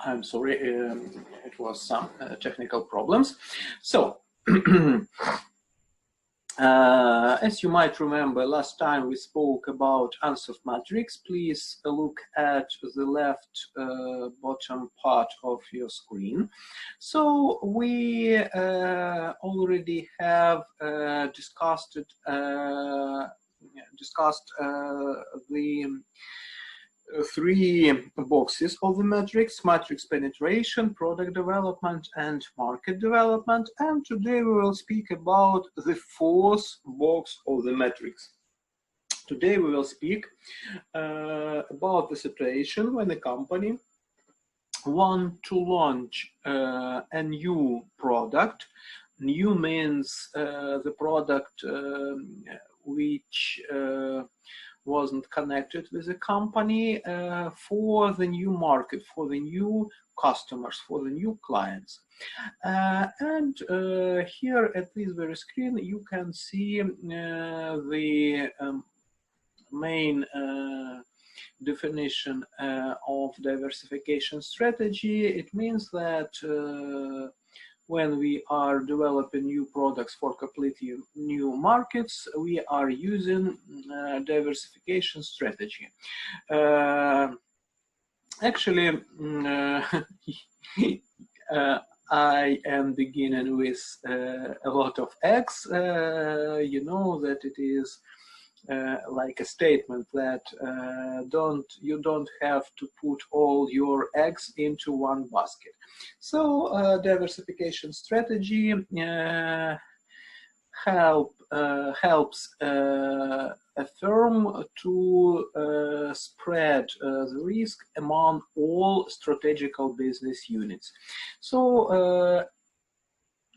I'm sorry, it was some technical problems. So, as you might remember, last time we spoke about unsolved matrix. Please look at the left bottom part of your screen. So we already have discussed the three boxes of the matrix: matrix penetration, product development, and market development. And today we will speak about the fourth box of the matrix. Today we will speak about the situation when a company wants to launch a new product. New means the product which wasn't connected with the company, for the new market, for the new customers, for the new clients. And here at this very screen, you can see the main definition of diversification strategy. It means that when we are developing new products for completely new markets, we are using diversification strategy. Actually, I am beginning with a lot of eggs. You know that it is like a statement that you don't have to put all your eggs into one basket. So diversification strategy helps a firm to spread the risk among all strategical business units. So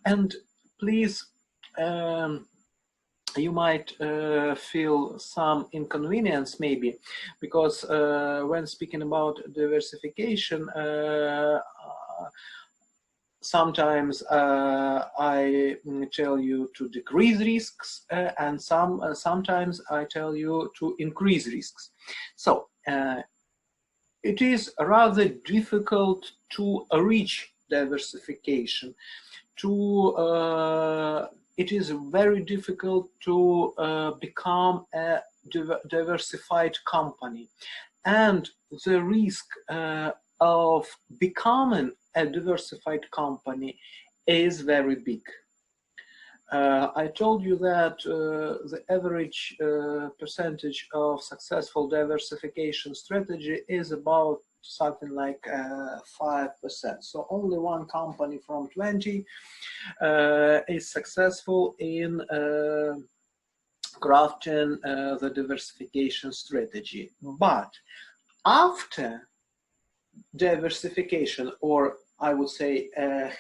and please, you might feel some inconvenience maybe, because when speaking about diversification, sometimes I tell you to decrease risks, and sometimes I tell you to increase risks. So it is rather difficult to reach diversification. It is very difficult to become a diversified company, and the risk of becoming a diversified company is very big. I told you that the average percentage of successful diversification strategy is about something like 5%. So only one company from 20 is successful in crafting the diversification strategy. But after diversification, or I would say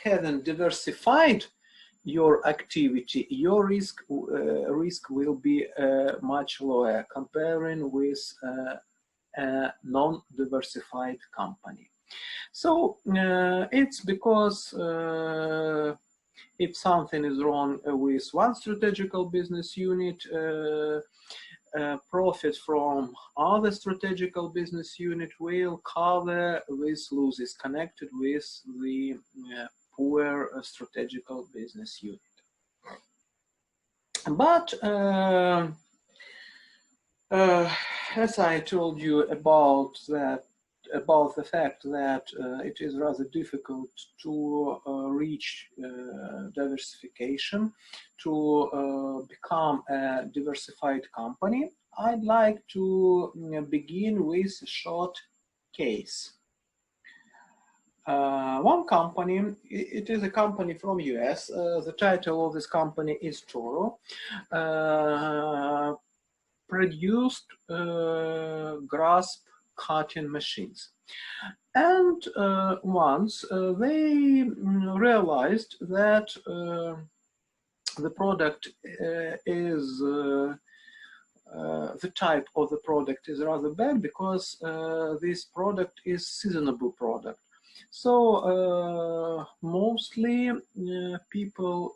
having diversified your activity, your risk will be much lower comparing with a non-diversified company. So it's because if something is wrong with one strategical business unit, profit from other strategical business unit will cover with losses connected with the poor strategical business unit. But as I told you about the fact that it is rather difficult to reach diversification, to become a diversified company, I'd like to begin with a short case. One company, it is a company from US. The title of this company is Toro. Produced grass cutting machines, and once they realized that the product is the type of the product is rather bad, because this product is seasonable product. So mostly people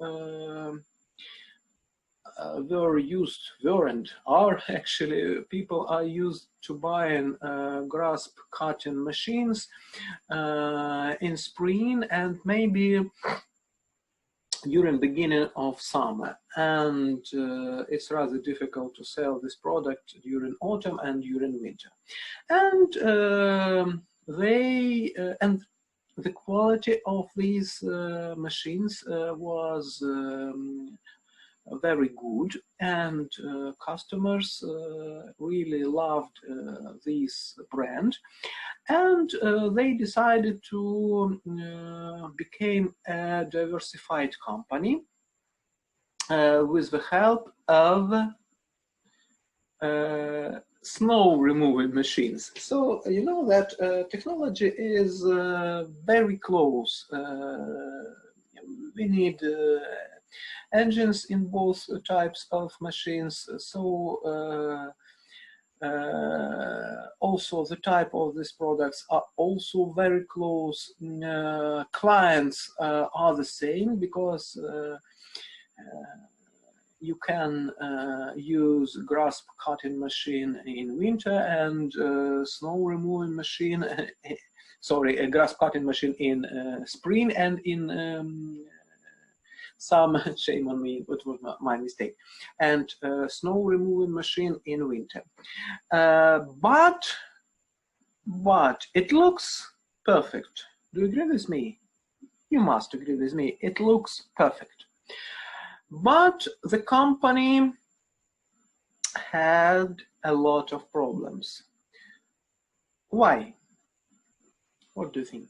and are actually, people are used to buying grasp cutting machines in spring and maybe during beginning of summer, and it's rather difficult to sell this product during autumn and during winter. And the quality of these machines was very good, and customers really loved this brand, and they decided to become a diversified company with the help of snow removal machines. So you know that technology is very close. We need engines in both types of machines, so also the type of these products are also very close. Clients are the same, because you can use grasp cutting machine in winter and snow removing machine, sorry, a grass cutting machine in spring and in some, shame on me, it was my mistake, and snow removing machine in winter. But it looks perfect. Do you agree with me? You must agree with me. It looks perfect. But the company had a lot of problems. Why? What do you think?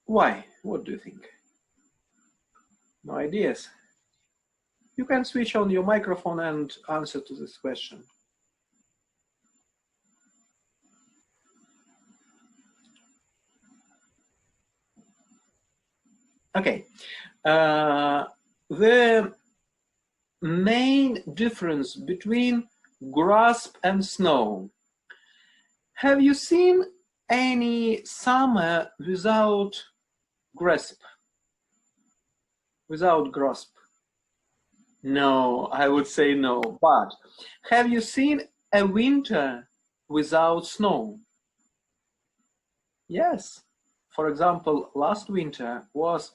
Why? What do you think? No ideas? You can switch on your microphone and answer to this question. Okay. The main difference between grasp and snow. Have you seen any summer without grasp? Without grasp? No, I would say no. But have you seen a winter without snow? Yes. For example, last winter was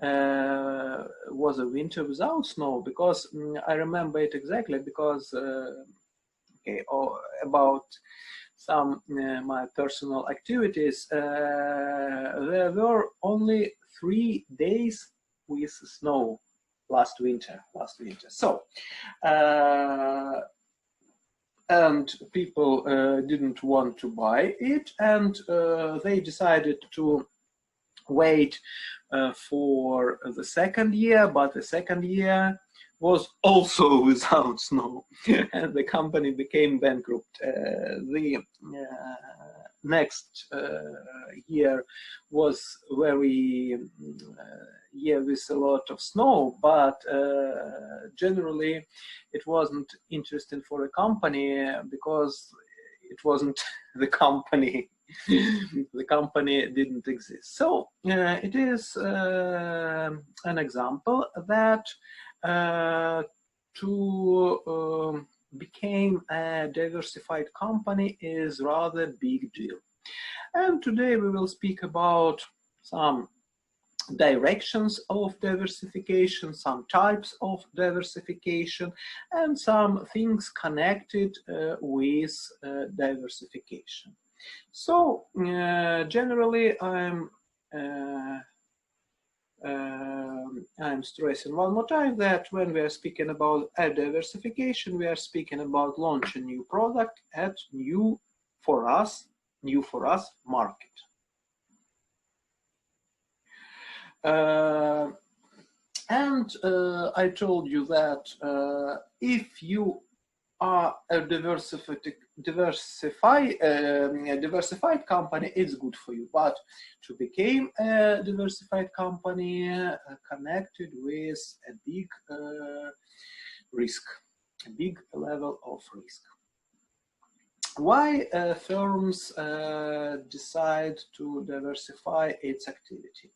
a winter without snow, because I remember it exactly, because okay, about some my personal activities, there were only 3 days with snow last winter. So and people didn't want to buy it, and they decided to wait for the second year, but the second year was also without snow, and the company became bankrupt. The next year was very year with a lot of snow, but generally it wasn't interesting for a company, because it wasn't the company. The company didn't exist. So it is an example that to become a diversified company is rather big deal. And today we will speak about some directions of diversification, some types of diversification, and some things connected with diversification. So generally, I'm stressing one more time that when we are speaking about diversification, we are speaking about launching new product at new for us market. And I told you that if you are a diversified company, it's good for you. But to become a diversified company connected with a big risk, a big level of risk. Why firms decide to diversify its activity?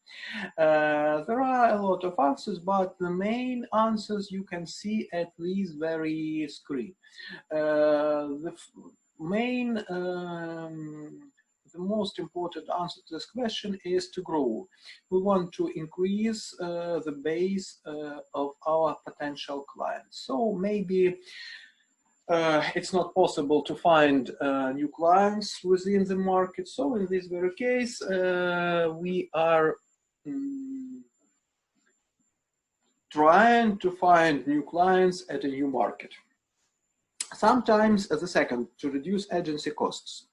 There are a lot of answers, but the main answers you can see at this very screen. The main the most important answer to this question is to grow. We want to increase the base of our potential clients. So maybe it's not possible to find new clients within the market. So in this very case, we are trying to find new clients at a new market. Sometimes, as a second, to reduce agency costs.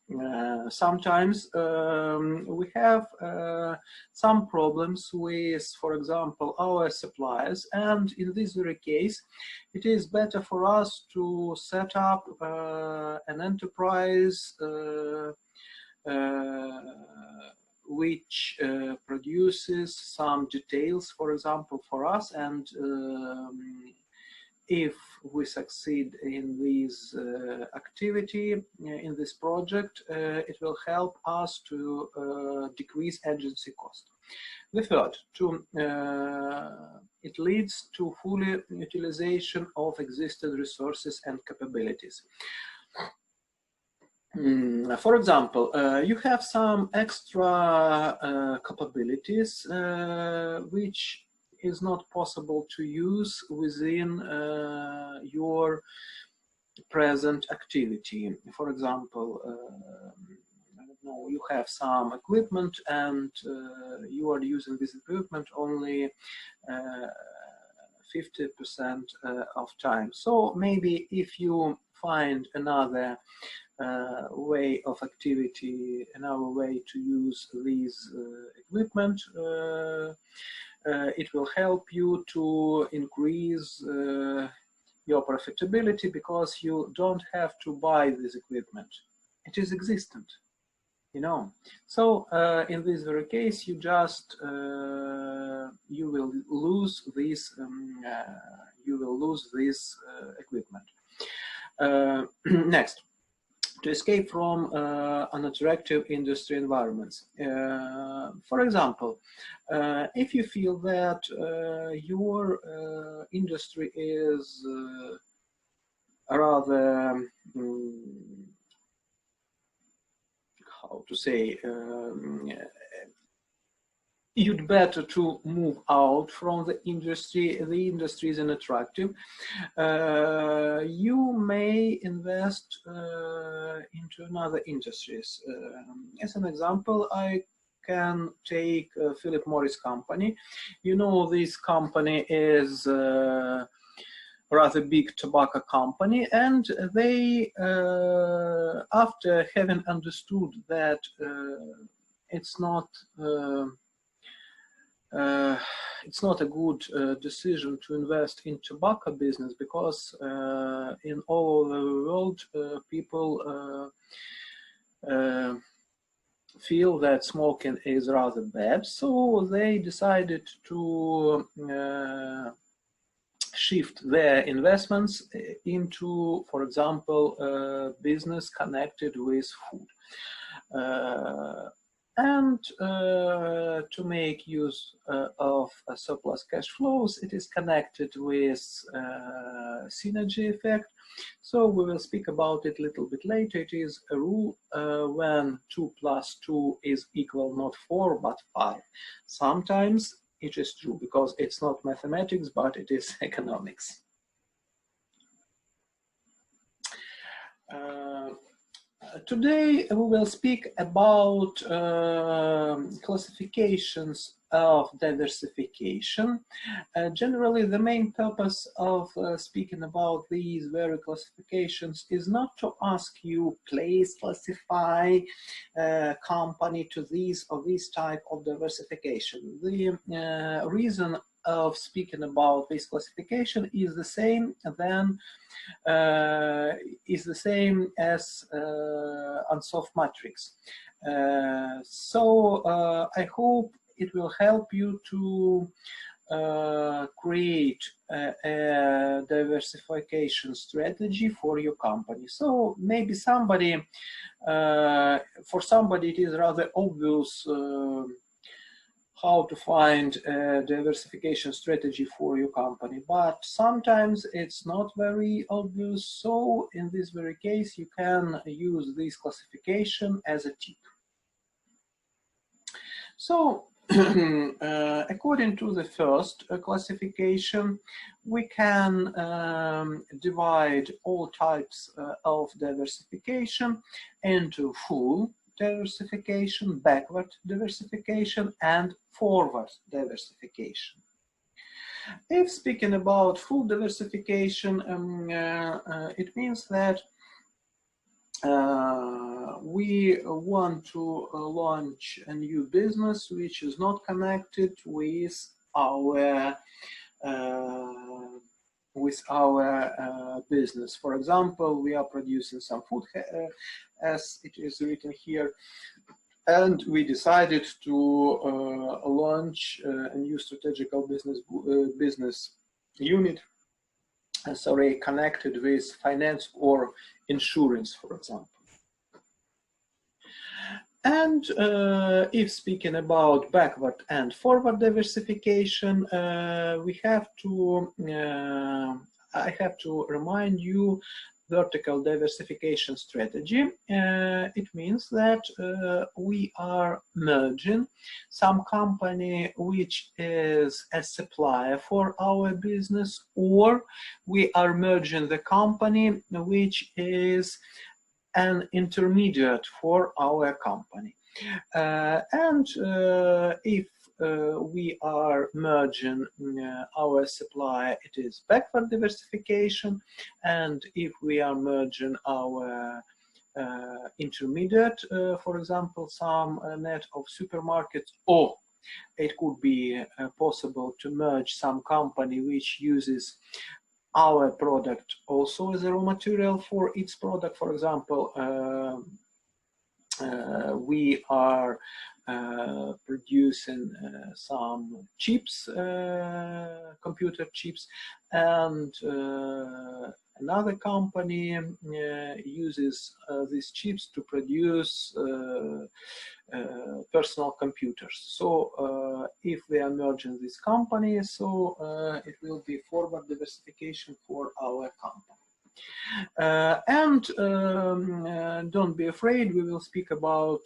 Sometimes we have some problems with, for example, our suppliers, and in this very case, it is better for us to set up an enterprise which produces some details, for example, for us, and if we succeed in this activity, in this project, it will help us to decrease agency cost. The third, it leads to fully utilization of existing resources and capabilities. For example, you have some extra capabilities which is not possible to use within your present activity. For example, I don't know, you have some equipment and you are using this equipment only 50% of time. So maybe if you find another way of activity, another way to use this equipment, it will help you to increase your profitability because you don't have to buy this equipment. It is existent, you know. So in this very case, you just you will lose this equipment. Next, to escape from unattractive industry environments. For example, if you feel that your industry is rather, how to say, you'd better to move out from the industry is unattractive, you may invest into another industries. As an example, I can take Philip Morris company. You know, this company is rather big tobacco company, and they, after having understood that it's not a good decision to invest in tobacco business because in all over the world people feel that smoking is rather bad, so they decided to shift their investments into, for example, business connected with food. And to make use of surplus cash flows, it is connected with synergy effect. So we will speak about it a little bit later. It is a rule when 2 + 2 is equal not 4 but 5. Sometimes it is true because it's not mathematics, but it is economics. Today we will speak about classifications of diversification. Generally, the main purpose of speaking about these very classifications is not to ask you, please classify company to this or this type of diversification. The reason of speaking about this classification is the same as unsolved matrix. So I hope it will help you to create a diversification strategy for your company. So maybe somebody, for somebody it is rather obvious how to find a diversification strategy for your company, but sometimes it's not very obvious. So in this very case, you can use this classification as a tip. So according to the first classification, we can divide all types of diversification into full diversification, backward diversification, and forward diversification. If speaking about full diversification, it means that we want to launch a new business which is not connected with our business. For example, we are producing some food, as it is written here, and we decided to launch a new strategical business unit, connected with finance or insurance, for example. And if speaking about backward and forward diversification, we have to, I have to remind you vertical diversification strategy. It means that we are merging some company which is a supplier for our business, or we are merging the company which is an intermediate for our company. If we are merging our supply, it is backward diversification, and if we are merging our intermediate, for example, some net of supermarkets, or it could be possible to merge some company which uses our product also as a raw material for its product. For example, we are producing some chips, computer chips, and another company uses these chips to produce personal computers. So if we are merging this company, so it will be forward diversification for our company. Don't be afraid, we will speak about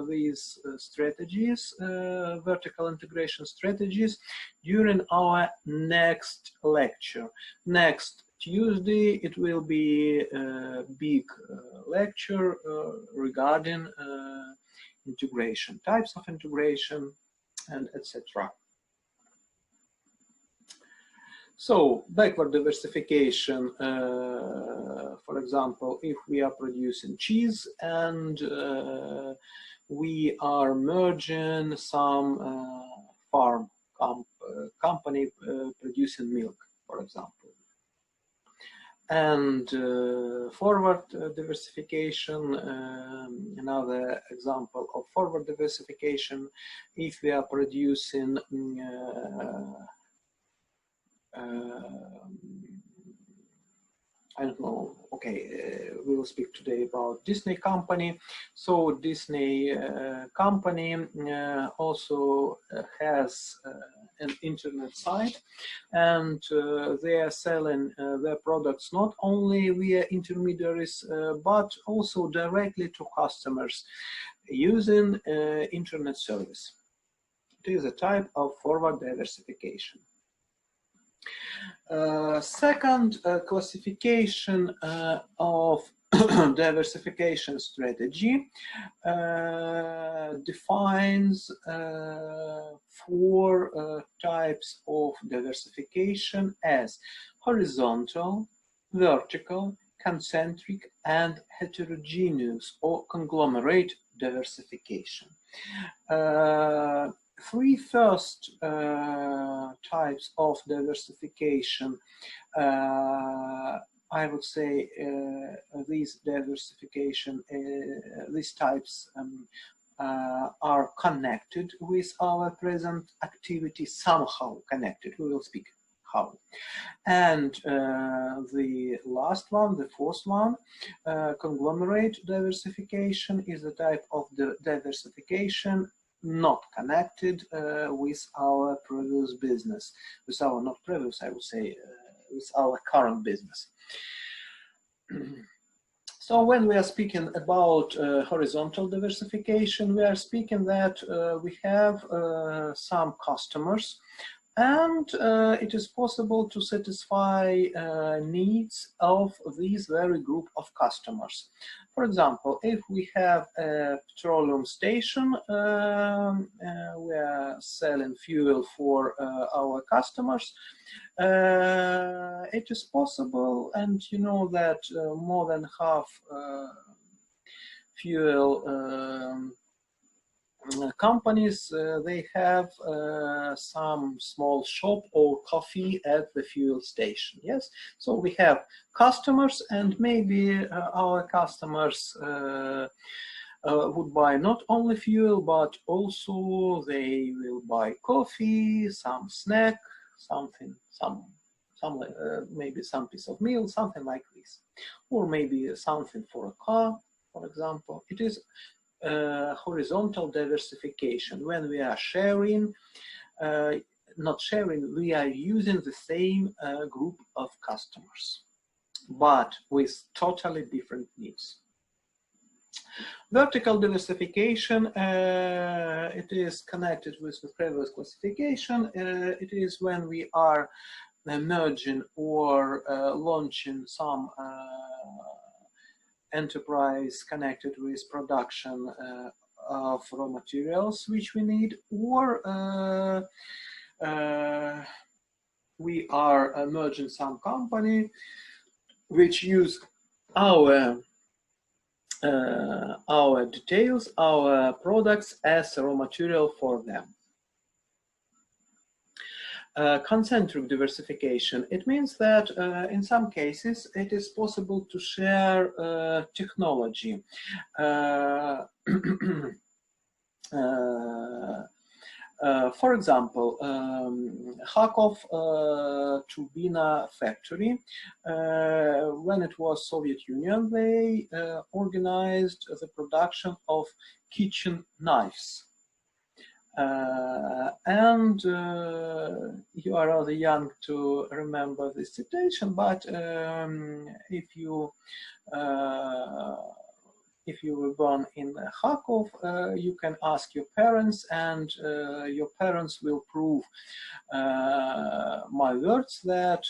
these strategies, vertical integration strategies, during our next lecture. Next Tuesday, it will be a big lecture regarding integration, types of integration, and etc. So backward diversification, for example, if we are producing cheese and we are merging some farm company producing milk, for example. And forward diversification, another example of forward diversification, if we are producing I don't know, okay, we will speak today about Disney company. So Disney company also has an internet site, and they are selling their products not only via intermediaries, but also directly to customers using internet service. It is a type of forward diversification. Second classification of diversification strategy defines four types of diversification as horizontal, vertical, concentric, and heterogeneous or conglomerate diversification. Three first types of diversification, I would say these diversification, these types are connected with our present activity, somehow connected. We will speak how. And the last one, the fourth one, conglomerate diversification, is a type of the diversification not connected with our previous business, with our, not previous, I would say, with our current business. So when we are speaking about horizontal diversification, we are speaking that we have some customers, and it is possible to satisfy needs of these very group of customers. For example, if we have a petroleum station, we are selling fuel for our customers, it is possible, and you know that more than half fuel companies, they have some small shop or coffee at the fuel station. Yes, so we have customers, and maybe our customers would buy not only fuel, but also they will buy coffee, some snack, something, maybe some piece of meal, something like this, or maybe something for a car, for example. It is horizontal diversification when we are sharing, not sharing, we are using the same group of customers, but with totally different needs. Vertical diversification, it is connected with the previous classification. It is when we are merging or launching some enterprise connected with production of raw materials which we need, or we are merging some company which use our details, our products as a raw material for them. Concentric diversification, it means that in some cases it is possible to share technology. For example, Kharkov turbina factory, when it was Soviet Union, they organized the production of kitchen knives. And you are rather young to remember this situation, but if you were born in Kharkov, you can ask your parents, and your parents will prove my words that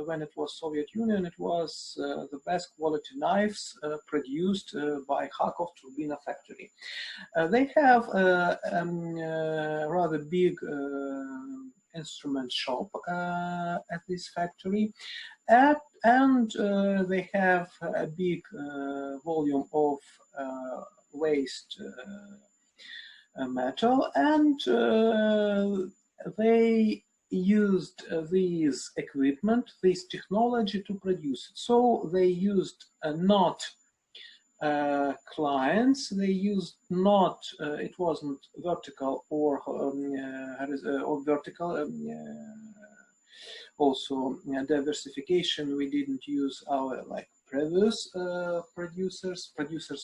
when it was Soviet Union, it was the best quality knives produced by Kharkov turbina factory. They have a rather big instrument shop at this factory, and they have a big volume of waste metal, and they used this equipment, this technology to produce it. So they used not clients, they used not, it wasn't vertical or vertical, also diversification, we didn't use our like previous producers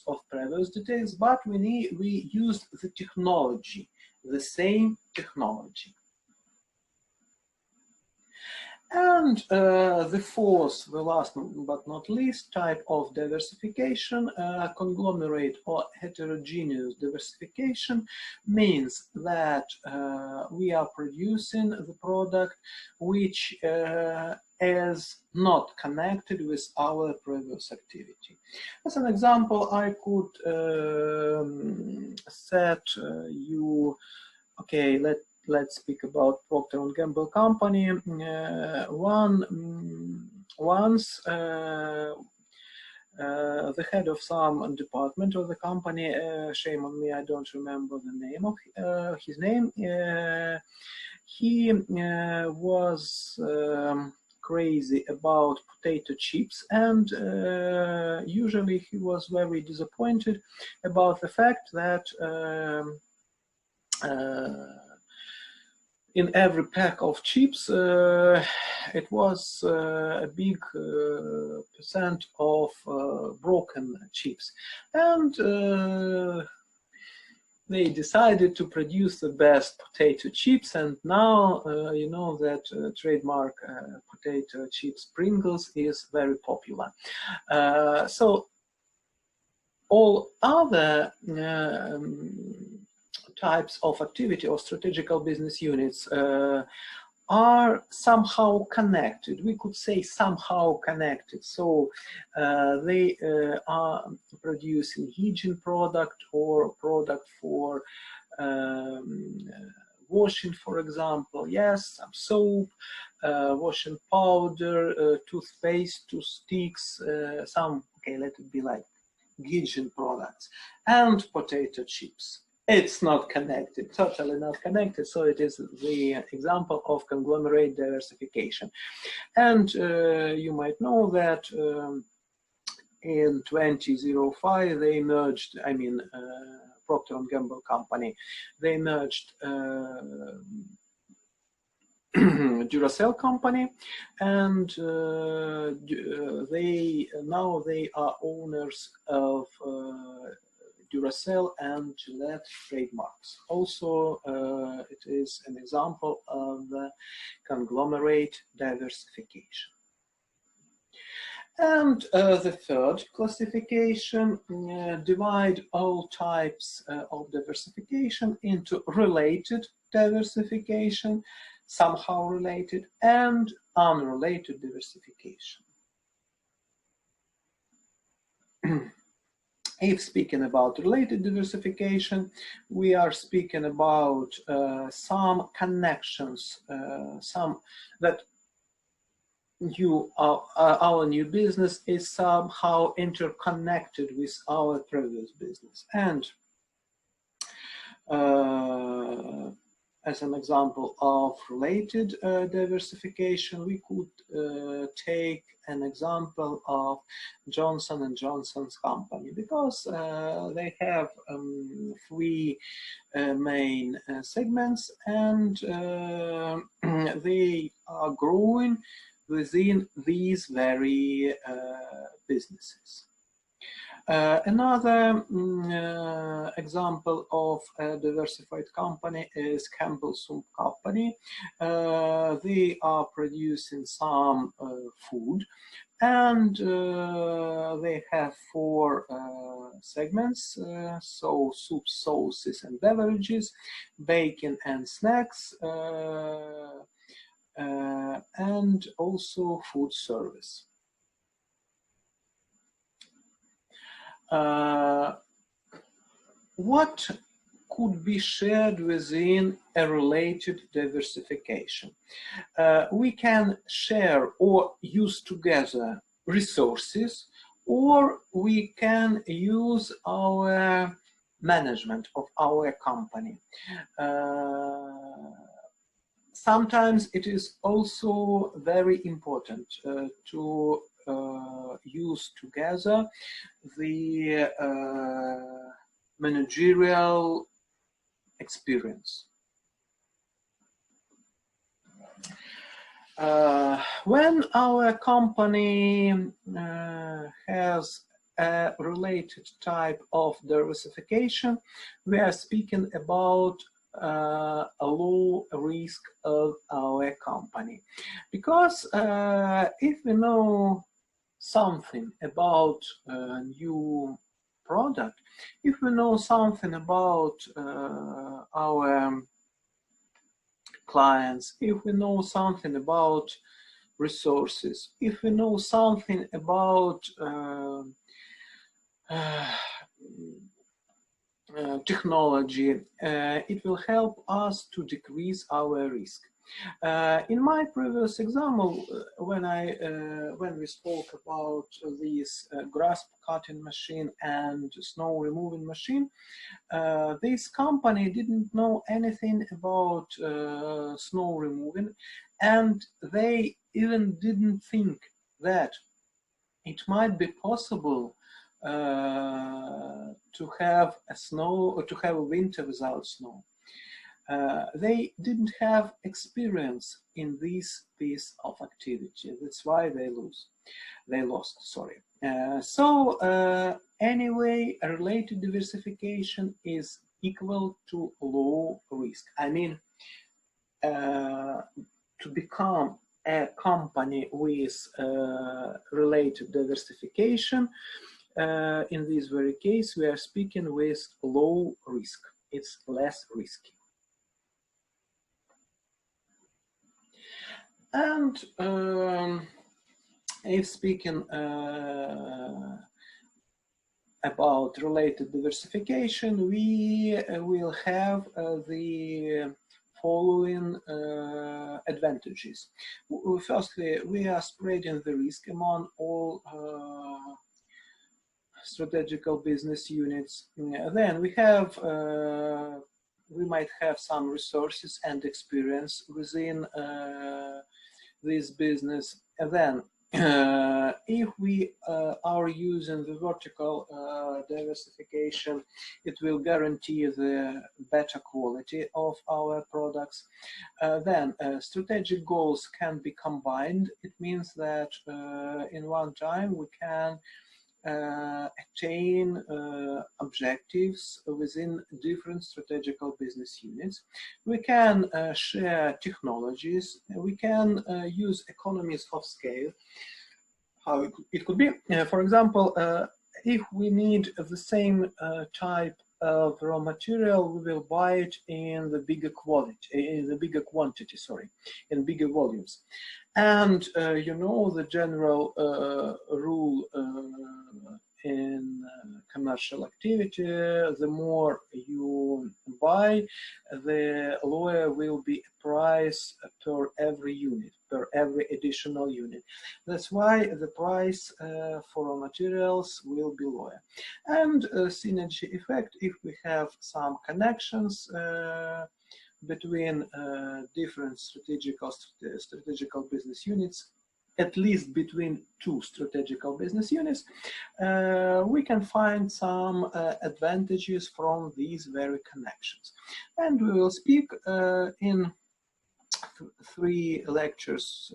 of previous details, but we used the technology, the same technology. And the fourth, the last but not least type of diversification, conglomerate or heterogeneous diversification, means that we are producing the product which is not connected with our previous activity. As an example, I could set you, okay, let's speak about Procter & Gamble company. Once the head of some department of the company, shame on me, I don't remember the name of his name, he was crazy about potato chips, and usually he was very disappointed about the fact that in every pack of chips, it was a big percent of broken chips, and they decided to produce the best potato chips. And now you know that trademark potato chips Pringles is very popular. So all other types of activity or strategical business units are somehow connected. We could say somehow connected. So they are producing hygiene product or product for washing, for example. Yes, some soap, washing powder, toothpaste, toothsticks, some, okay, let it be like hygiene products, and potato chips. It's not connected, totally not connected. So it is the example of conglomerate diversification. And you might know that in 2005 they merged, I mean, Procter & Gamble company, they merged Duracell company, and now they are owners of Duracell and Gillette trademarks. Also, it is an example of conglomerate diversification. And the third classification divide all types of diversification into related diversification, somehow related, and unrelated diversification. If speaking about related diversification, we are speaking about some connections, some that our new business is somehow interconnected with our previous business. And as an example of related diversification, we could take an example of Johnson & Johnson's company, because they have three main segments, and they are growing within these very businesses. Another example of a diversified company is Campbell Soup Company. They are producing some food, and they have four segments, so soup, sauces and beverages, baking and snacks, and also food service. What could be shared within a related diversification? We can share or use together resources, or we can use our management of our company. Sometimes it is also very important to use together the managerial experience. When our company has a related type of diversification, we are speaking about a low risk of our company, because if we know something about a new product, if we know something about our clients, if we know something about resources, if we know something about technology, it will help us to decrease our risk. In my previous example, when we spoke about this grass cutting machine and snow removing machine, this company didn't know anything about snow removing, and they even didn't think that it might be possible to have a snow or to have a winter without snow. They didn't have experience in this piece of activity. That's why they lost. Sorry. Anyway, related diversification is equal to low risk. I mean, to become a company with related diversification, in this very case, we are speaking with low risk. It's less risky. And if speaking about related diversification, we will have the following advantages. Firstly, we are spreading the risk among all strategical business units. Then we might have some resources and experience within this business. And then if we are using the vertical diversification, it will guarantee the better quality of our products. Then strategic goals can be combined. It means that in one time we can attain objectives within different strategical business units. We can share technologies. We can use economies of scale. How it could be, for example, if we need the same type of raw material, we will buy it in the bigger quantity, sorry, in bigger volumes. And you know the general rule in commercial activity: the more you buy, the lower will be a price per every unit, per every additional unit. That's why the price for raw materials will be lower. And synergy effect, if we have some connections between different strategical business units, at least between two strategical business units, we can find some advantages from these very connections. And we will speak in 3 lectures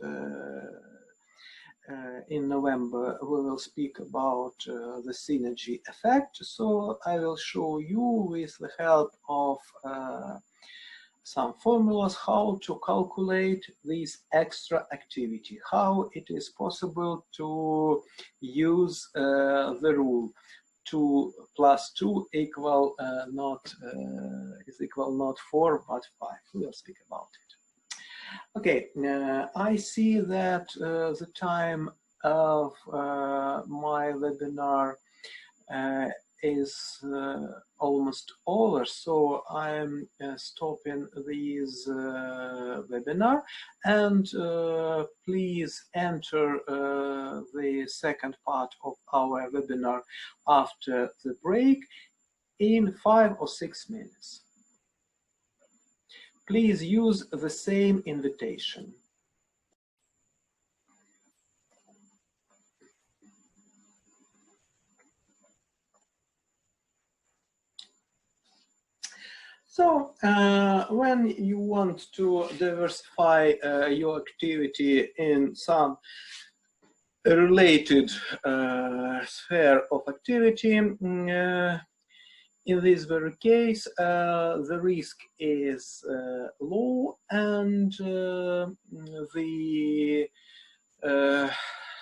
in November. We will speak about the synergy effect. So I will show you with the help of some formulas how to calculate this extra activity, how it is possible to use the rule 2 plus 2 equal not 4 but 5. We'll speak about it. Okay, I see that the time of my webinar is almost over, so I'm stopping this webinar, and please enter the second part of our webinar after the break in 5 or 6 minutes. Please use the same invitation. So when you want to diversify your activity in some related sphere of activity, in this very case, the risk is low, and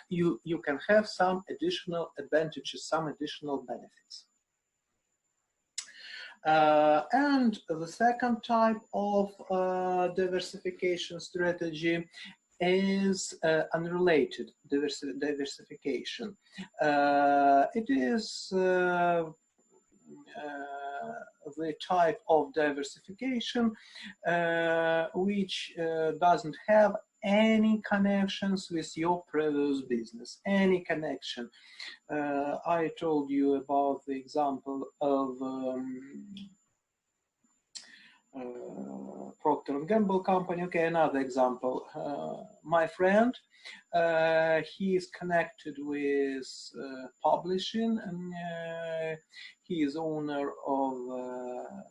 you can have some additional advantages, some additional benefits. And the second type of diversification strategy is unrelated diversification. It is the type of diversification which doesn't have any connections with your previous business, any connection. I told you about the example of Procter & Gamble company. Okay, another example. My friend, he is connected with publishing, and he is owner of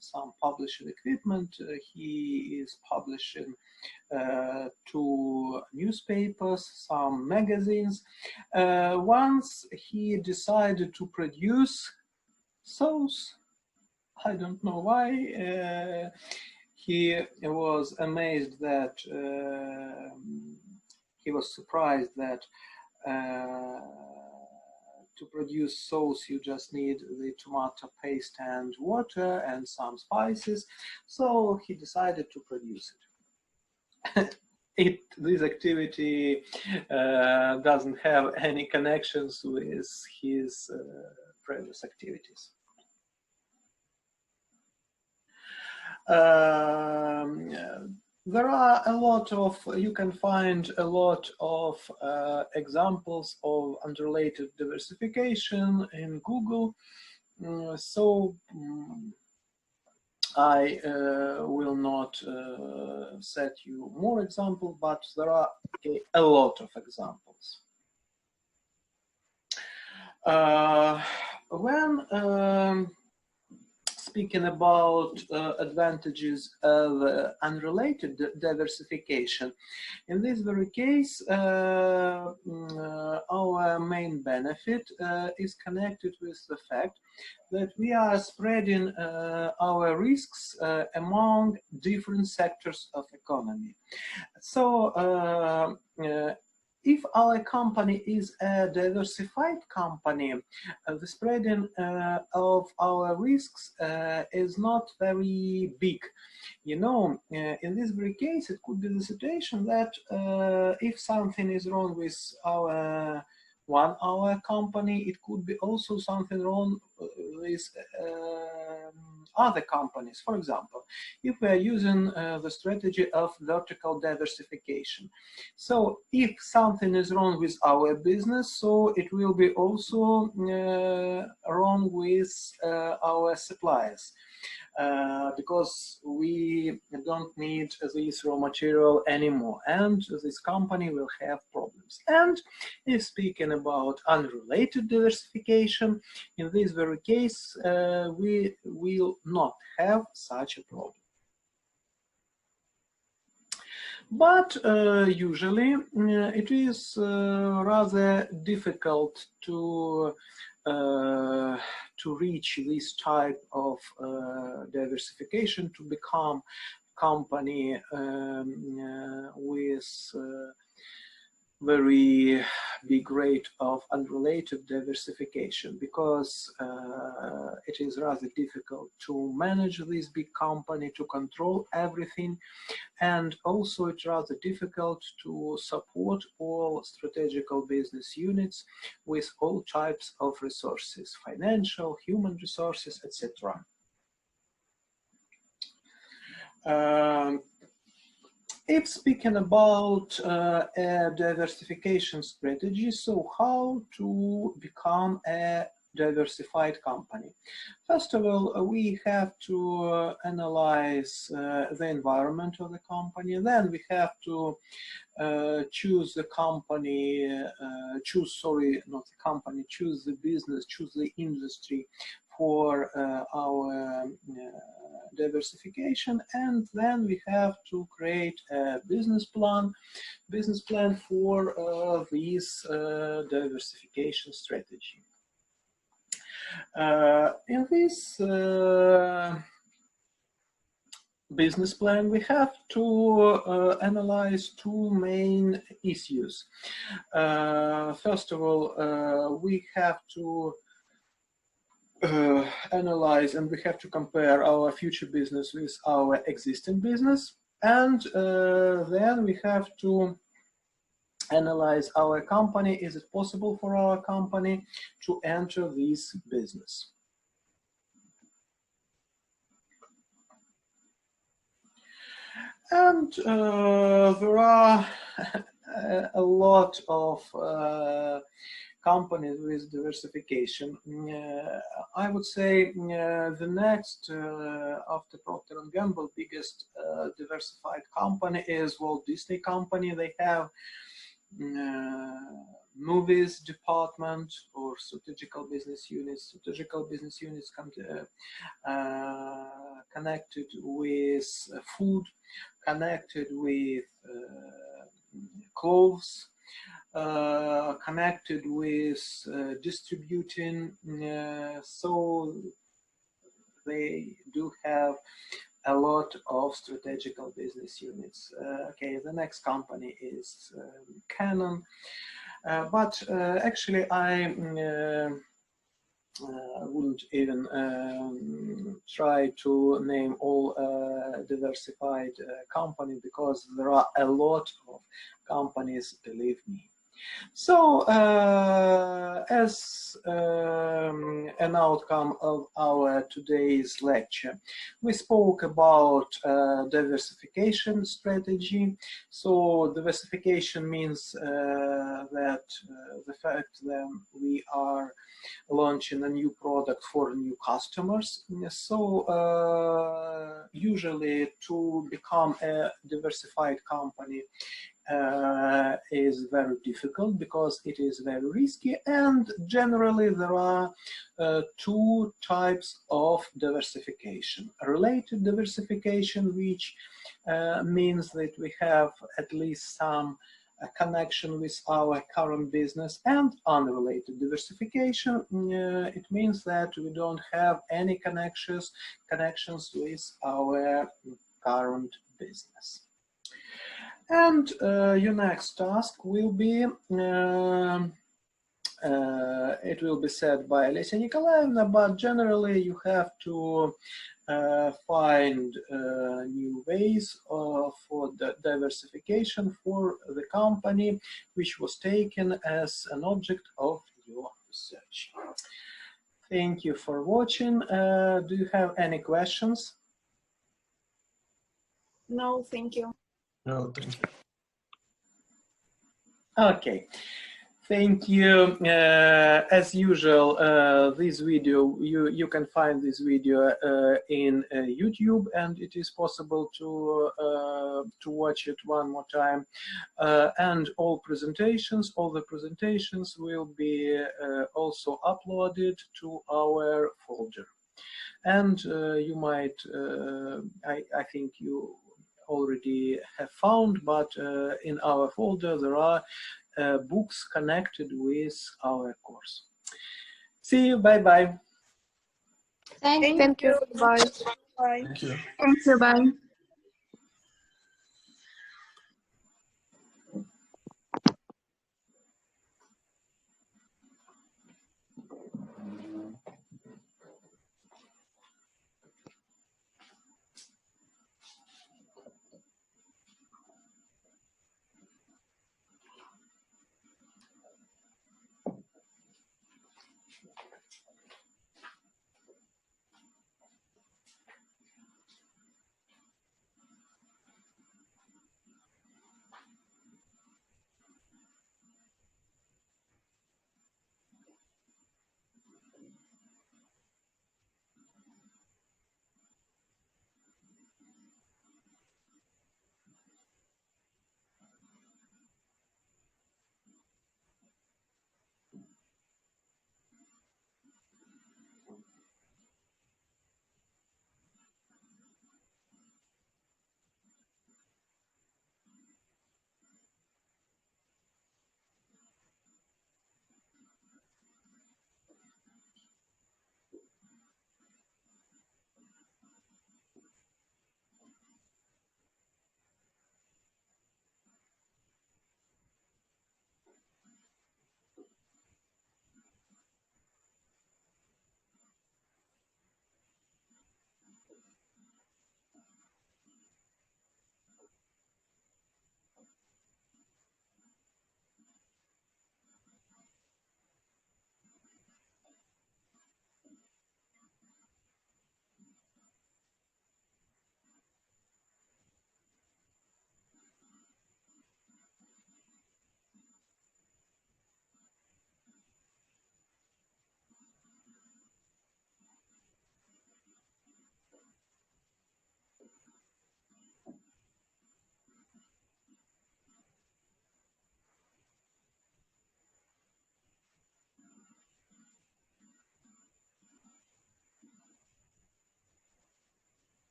some publishing equipment. He is publishing to newspapers, some magazines. Once he decided to produce those, I don't know why, he was amazed that, he was surprised that to produce sauce you just need the tomato paste and water and some spices, so he decided to produce it. This activity doesn't have any connections with his previous activities. There are a lot of, you can find a lot of examples of unrelated diversification in Google. I will not set you more examples, but there are a lot of examples. When speaking about advantages of unrelated diversification, in this very case, our main benefit is connected with the fact that we are spreading our risks among different sectors of economy. So if our company is a diversified company, the spreading of our risks is not very big. You know, in this very case, it could be the situation that if something is wrong with our company, it could be also something wrong with other companies. For example, if we are using the strategy of vertical diversification. So if something is wrong with our business, so it will be also wrong with our suppliers. Because we don't need this raw material anymore, and this company will have problems. And if speaking about unrelated diversification, in this very case, we will not have such a problem. But usually it is rather difficult to reach this type of diversification, to become company with very big rate of unrelated diversification, because it is rather difficult to manage this big company, to control everything, and also it's rather difficult to support all strategical business units with all types of resources, financial, human resources, etc. If speaking about a diversification strategy, so how to become a diversified company? First of all, we have to analyze the environment of the company. Then we have to choose the company, choose the business, choose the industry for our diversification, and then we have to create a business plan for this diversification strategy. In this business plan, we have to analyze two main issues. First of all, we have to analyze and we have to compare our future business with our existing business, and then we have to analyze our company. Is it possible for our company to enter this business? And there are a lot of companies with diversification. I would say the next, after Procter & Gamble, biggest diversified company is Walt Disney Company. They have movies department or strategical business units. Strategical business units connected with food, connected with clothes, connected with distributing, so they do have a lot of strategical business units. Okay, the next company is Canon, but actually I wouldn't even try to name all diversified company, because there are a lot of companies, believe me. So, as an outcome of our today's lecture, we spoke about diversification strategy. So, diversification means that the fact that we are launching a new product for new customers. So, usually to become a diversified company is very difficult, because it is very risky, and generally there are two types of diversification. Related diversification, which means that we have at least some connection with our current business, and unrelated diversification, it means that we don't have any connections with our current business. And your next task will be, it will be said by Alessia Nikolaevna, but generally you have to find new ways for the diversification for the company which was taken as an object of your research. Thank you for watching. Do you have any questions? No, thank you. No, thank you. Okay, thank you. As usual, this video, you can find this video in YouTube, and it is possible to watch it one more time. And all the presentations will be also uploaded to our folder. And you might, I think you already have found, but in our folder there are books connected with our course. See you. Bye bye. Thank you. Bye. Thank you. Thank you. Bye.